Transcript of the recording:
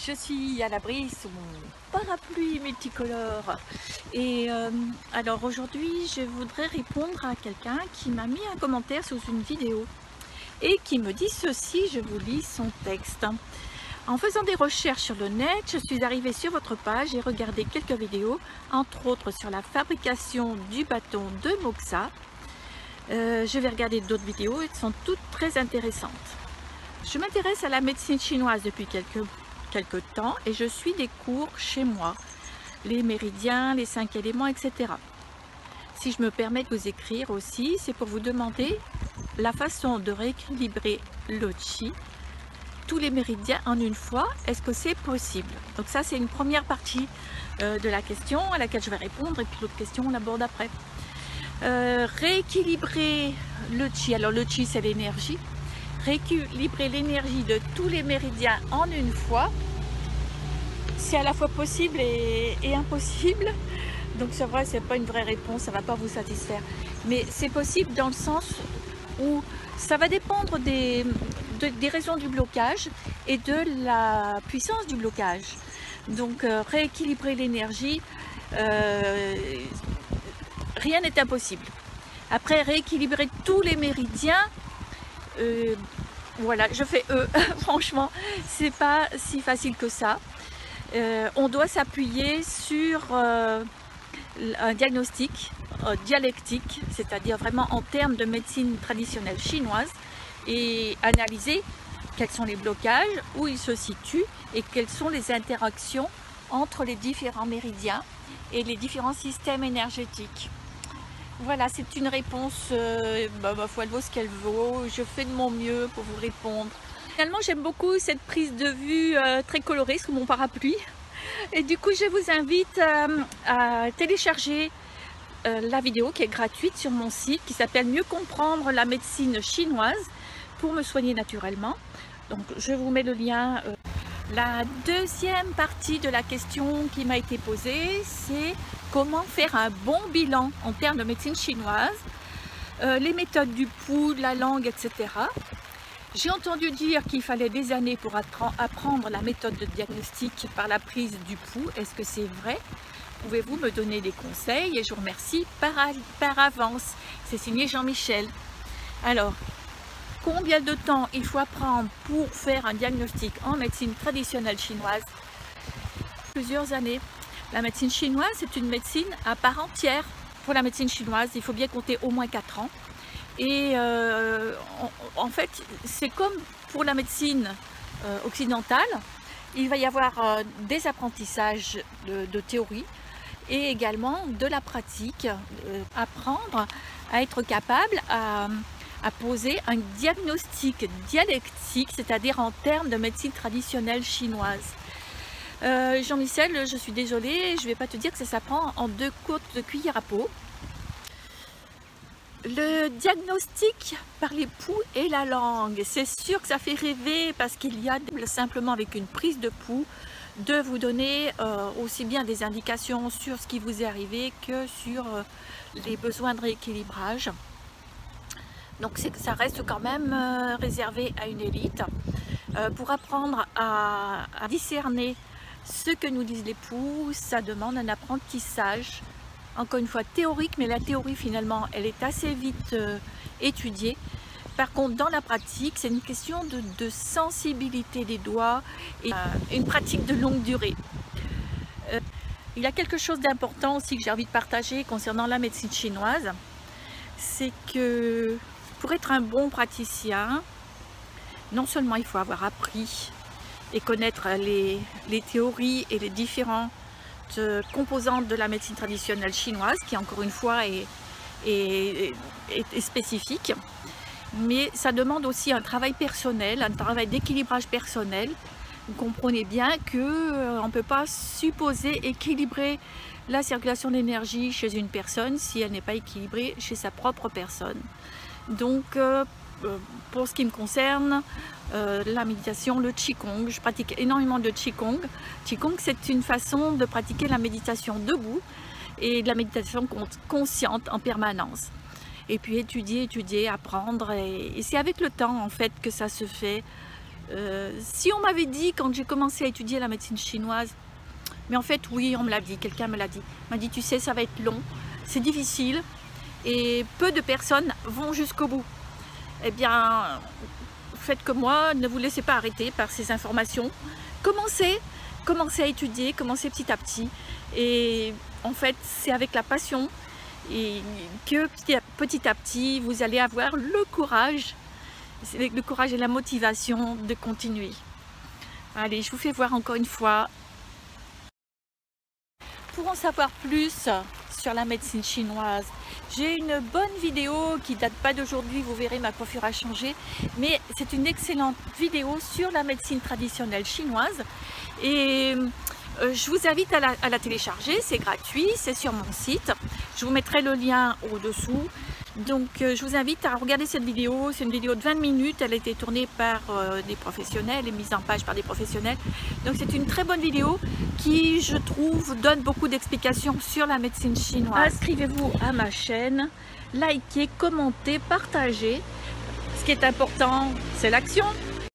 Je suis à l'abri sous mon parapluie multicolore et alors aujourd'hui je voudrais répondre à quelqu'un qui m'a mis un commentaire sous une vidéo et qui me dit ceci, je vous lis son texte. En faisant des recherches sur le net, je suis arrivée sur votre page et regardé quelques vidéos, entre autres sur la fabrication du bâton de Moxa. Je vais regarder d'autres vidéos, elles sont toutes très intéressantes. Je m'intéresse à la médecine chinoise depuis quelques temps et je suis des cours chez moi, les méridiens, les 5 éléments, etc. Si je me permets de vous écrire aussi, c'est pour vous demander la façon de rééquilibrer le chi, tous les méridiens en une fois, est-ce que c'est possible? Donc ça c'est une première partie de la question à laquelle je vais répondre et puis l'autre question on l'aborde après. Rééquilibrer le chi, alors le chi c'est l'énergie, rééquilibrer l'énergie de tous les méridiens en une fois, c'est à la fois possible et impossible. Donc c'est vrai, c'est pas une vraie réponse, ça va pas vous satisfaire. Mais c'est possible dans le sens où ça va dépendre des raisons du blocage et de la puissance du blocage. Donc rééquilibrer l'énergie, rien n'est impossible. Après, rééquilibrer tous les méridiens, voilà, je fais franchement, c'est pas si facile que ça. On doit s'appuyer sur un diagnostic dialectique, c'est-à-dire vraiment en termes de médecine traditionnelle chinoise, et analyser quels sont les blocages, où ils se situent et quelles sont les interactions entre les différents méridiens et les différents systèmes énergétiques. Voilà, c'est une réponse, ma foi, elle vaut ce qu'elle vaut. Je fais de mon mieux pour vous répondre. Finalement, j'aime beaucoup cette prise de vue très colorée sous mon parapluie. Et du coup, je vous invite à télécharger la vidéo qui est gratuite sur mon site, qui s'appelle Mieux comprendre la médecine chinoise pour me soigner naturellement. Donc, je vous mets le lien. La deuxième partie de la question qui m'a été posée, c'est comment faire un bon bilan en termes de médecine chinoise, les méthodes du pouls, de la langue, etc. J'ai entendu dire qu'il fallait des années pour apprendre la méthode de diagnostic par la prise du pouls. Est-ce que c'est vrai? Pouvez-vous me donner des conseils? Et je vous remercie par avance. C'est signé Jean-Michel. Alors, combien de temps il faut apprendre pour faire un diagnostic en médecine traditionnelle chinoise? Plusieurs années. La médecine chinoise, c'est une médecine à part entière. Pour la médecine chinoise, il faut bien compter au moins 4 ans. Et en fait, c'est comme pour la médecine occidentale, il va y avoir des apprentissages de théorie et également de la pratique, apprendre à être capable à poser un diagnostic dialectique, c'est-à-dire en termes de médecine traditionnelle chinoise. Jean-Michel, je suis désolée, je ne vais pas te dire que ça s'apprend en 2 côtes de cuillère à peau. Le diagnostic par les pouls et la langue, c'est sûr que ça fait rêver parce qu'il y a simplement avec une prise de pouls de vous donner aussi bien des indications sur ce qui vous est arrivé que sur les besoins de rééquilibrage. Donc ça reste quand même réservé à une élite. Pour apprendre à discerner ce que nous disent les pouls, ça demande un apprentissage. Encore une fois théorique, mais la théorie finalement elle est assez vite étudiée. Par contre dans la pratique c'est une question de sensibilité des doigts et une pratique de longue durée. Il y a quelque chose d'important aussi que j'ai envie de partager concernant la médecine chinoise, c'est que pour être un bon praticien, non seulement il faut avoir appris et connaître les théories et les différents composante de la médecine traditionnelle chinoise qui encore une fois est spécifique, mais ça demande aussi un travail personnel, un travail d'équilibrage personnel. Vous comprenez bien que on ne peut pas supposer équilibrer la circulation d'énergie chez une personne si elle n'est pas équilibrée chez sa propre personne. Donc pour ce qui me concerne, la méditation, le Qigong, je pratique énormément de Qigong. Qigong, c'est une façon de pratiquer la méditation debout et de la méditation consciente en permanence. Et puis étudier, apprendre, et c'est avec le temps en fait que ça se fait. Si on m'avait dit quand j'ai commencé à étudier la médecine chinoise, mais en fait oui, on me l'a dit, quelqu'un me l'a dit, m'a dit tu sais ça va être long, c'est difficile et peu de personnes vont jusqu'au bout. Eh bien, faites comme moi, ne vous laissez pas arrêter par ces informations, commencez à étudier, commencez petit à petit et en fait c'est avec la passion et que petit à petit vous allez avoir le courage et la motivation de continuer. Allez, je vous fais voir encore une fois. Pour en savoir plus sur la médecine chinoise, j'ai une bonne vidéo qui date pas d'aujourd'hui, vous verrez ma coiffure a changé, mais c'est une excellente vidéo sur la médecine traditionnelle chinoise et je vous invite à la télécharger, c'est gratuit, c'est sur mon site, je vous mettrai le lien au-dessous. Donc je vous invite à regarder cette vidéo, c'est une vidéo de 20 minutes, elle a été tournée par des professionnels et mise en page par des professionnels. Donc c'est une très bonne vidéo qui, je trouve, donne beaucoup d'explications sur la médecine chinoise. Inscrivez-vous à ma chaîne, likez, commentez, partagez. Ce qui est important, c'est l'action.